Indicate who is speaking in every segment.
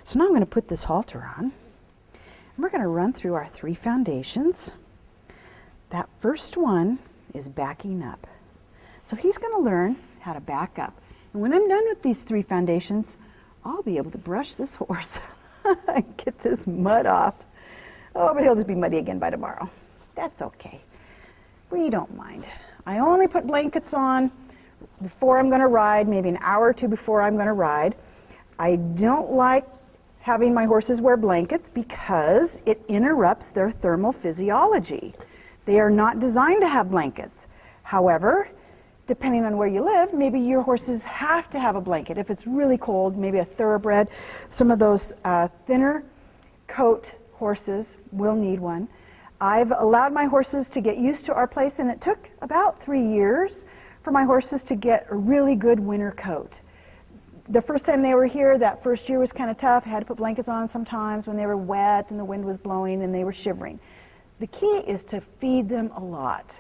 Speaker 1: So now I'm going to put this halter on. And we're going to run through our 3 foundations. That first one is backing up. So he's going to learn how to back up. And when I'm done with these 3 foundations, I'll be able to brush this horse and get this mud off. Oh, but he'll just be muddy again by tomorrow. That's okay. We don't mind. I only put blankets on before I'm going to ride, maybe an hour or 2 before I'm going to ride. I don't like having my horses wear blankets because it interrupts their thermal physiology. They are not designed to have blankets. However, depending on where you live, maybe your horses have to have a blanket. If it's really cold, maybe a thoroughbred, some of those thinner coat horses will need one. I've allowed my horses to get used to our place, and it took about 3 years for my horses to get a really good winter coat. The first time they were here, that first year was kind of tough. I had to put blankets on sometimes when they were wet and the wind was blowing and they were shivering. The key is to feed them a lot.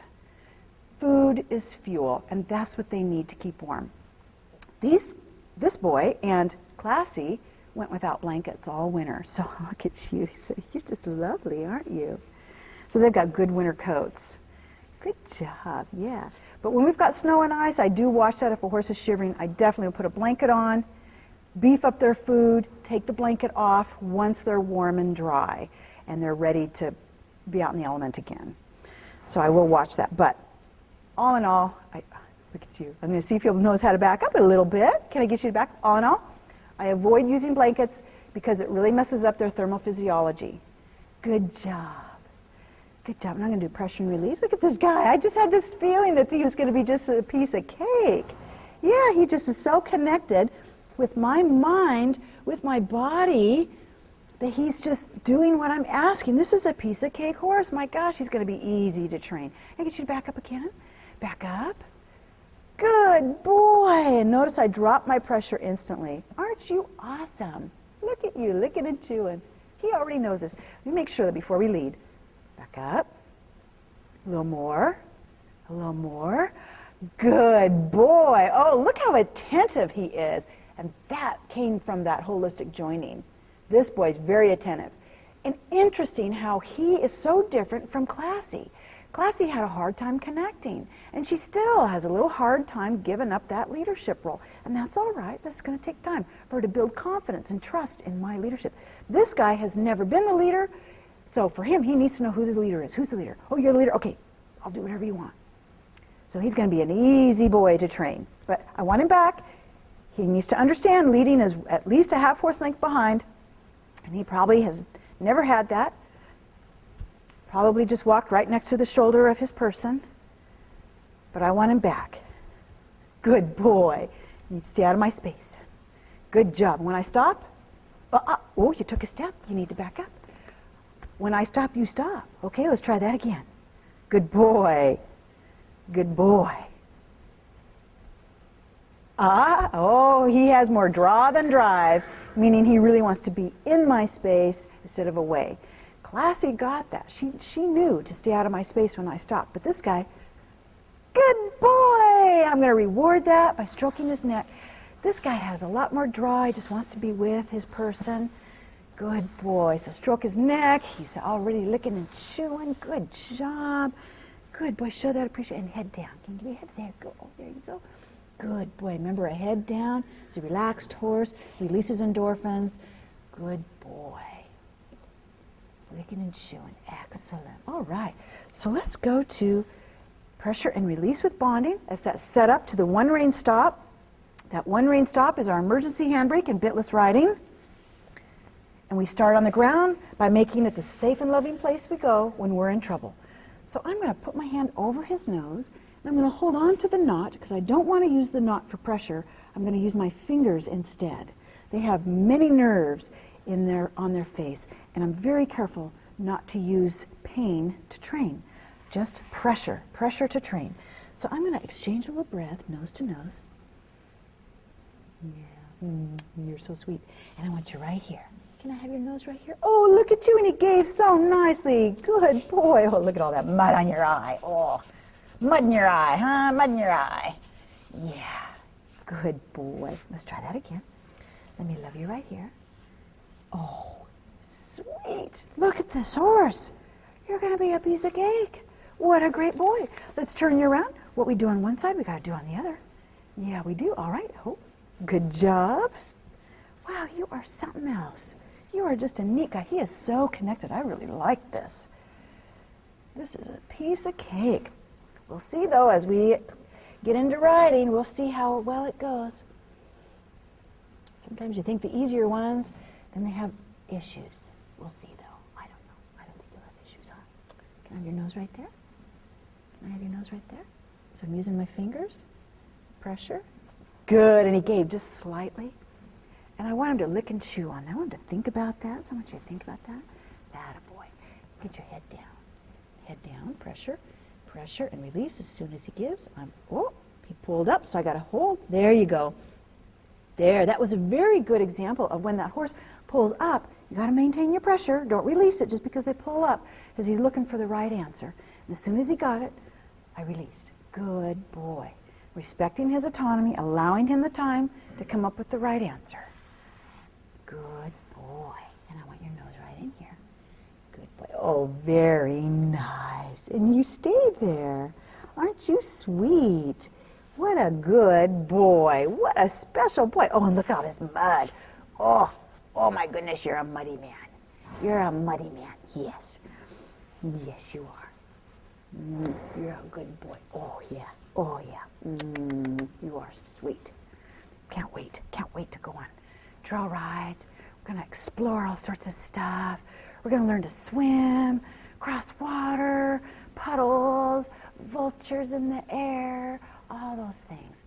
Speaker 1: Food is fuel, and that's what they need to keep warm. This boy and Classy went without blankets all winter. So look at you. So you're just lovely, aren't you? So they've got good winter coats. Good job, yeah. But when we've got snow and ice, I do watch that. If a horse is shivering, I definitely will put a blanket on, beef up their food, take the blanket off once they're warm and dry, and they're ready to be out in the element again. So I will watch that. But all in all, look at you. I'm going to see if he knows how to back up a little bit. Can I get you to back? All in all, I avoid using blankets because it really messes up their thermal physiology. Good job. Good job. And I'm going to do pressure and release. Look at this guy. I just had this feeling that he was going to be just a piece of cake. Yeah, he just is so connected with my mind, with my body, that he's just doing what I'm asking. This is a piece of cake horse. My gosh, he's going to be easy to train. Can I get you to back up again? Back up. Good boy. And notice I dropped my pressure instantly. Aren't you awesome? Look at you, licking and chewing. He already knows this. Let me make sure that before we lead, back up. A little more. A little more. Good boy. Oh, look how attentive he is. And that came from that holistic joining. This boy's very attentive. And interesting how he is so different from Classy. Classy had a hard time connecting, and she still has a little hard time giving up that leadership role. And that's all right. That's going to take time for her to build confidence and trust in my leadership. This guy has never been the leader, so for him, he needs to know who the leader is. Who's the leader? Oh, you're the leader? Okay, I'll do whatever you want. So he's going to be an easy boy to train. But I want him back. He needs to understand leading is at least a half horse length behind, and he probably has never had that. Probably just walked right next to the shoulder of his person. But I want him back. Good boy. You stay out of my space. Good job. When I stop, oh, you took a step. You need to back up. When I stop, you stop. Okay, let's try that again. Good boy. Good boy. Oh, he has more draw than drive, meaning he really wants to be in my space instead of away. Classy got that. She knew to stay out of my space when I stopped. But this guy, good boy! I'm going to reward that by stroking his neck. This guy has a lot more draw. He just wants to be with his person. Good boy. So stroke his neck. He's already licking and chewing. Good job. Good boy. Show that appreciation. And head down. Can you give me a head? There you go. Oh, there you go. Good boy. Remember, a head down. It's a relaxed horse. Releases endorphins. Good boy. Licking and chewing. Excellent. All right. So let's go to pressure and release with bonding. As that's set up to the one rein stop. That one rein stop is our emergency handbrake in bitless riding. And we start on the ground by making it the safe and loving place we go when we're in trouble. So I'm going to put my hand over his nose, and I'm going to hold on to the knot because I don't want to use the knot for pressure. I'm going to use my fingers instead. They have many nerves on their face, and I'm very careful not to use pain to train, just pressure to train. So I'm going to exchange a little breath, nose to nose. Yeah, you're so sweet. And I want you right here. Can I have your nose right here? Oh, look at you, and he gave so nicely. Good boy. Oh, look at all that mud on your eye. Oh, mud in your eye, huh? Mud in your eye. Yeah, good boy. Let's try that again. Let me love you right here. Oh, sweet. Look at this horse. You're going to be a piece of cake. What a great boy. Let's turn you around. What we do on one side, we got to do on the other. Yeah, we do. All right. Oh, good job. Wow, you are something else. You are just a neat guy. He is so connected. I really like this. This is a piece of cake. We'll see, though, as we get into riding, we'll see how well it goes. Sometimes you think the easier ones, then they have issues. We'll see, though. I don't know. I don't think you'll have issues, huh? Can I have your nose right there? Can I have your nose right there? So I'm using my fingers. Pressure. Good. And he gave just slightly. And I want him to lick and chew on that. I want him to think about that. So I want you to think about that. That a boy. Get your head down. Head down. Pressure. Pressure. And release as soon as he gives. Oh, he pulled up, so I got to hold. There you go. There. That was a very good example of when that horse pulls up. You got to maintain your pressure. Don't release it just because they pull up, because he's looking for the right answer. And as soon as he got it, I released. Good boy. Respecting his autonomy, allowing him the time to come up with the right answer. Good boy. And I want your nose right in here. Good boy. Oh, very nice. And you stayed there. Aren't you sweet? What a good boy. What a special boy. Oh, and look at all this mud. Oh my goodness, you're a muddy man. You're a muddy man. Yes. Yes, you are. You're a good boy. Oh, yeah. Oh, yeah. You are sweet. Can't wait to go on trail rides. We're going to explore all sorts of stuff. We're going to learn to swim, cross water, puddles, vultures in the air, all those things.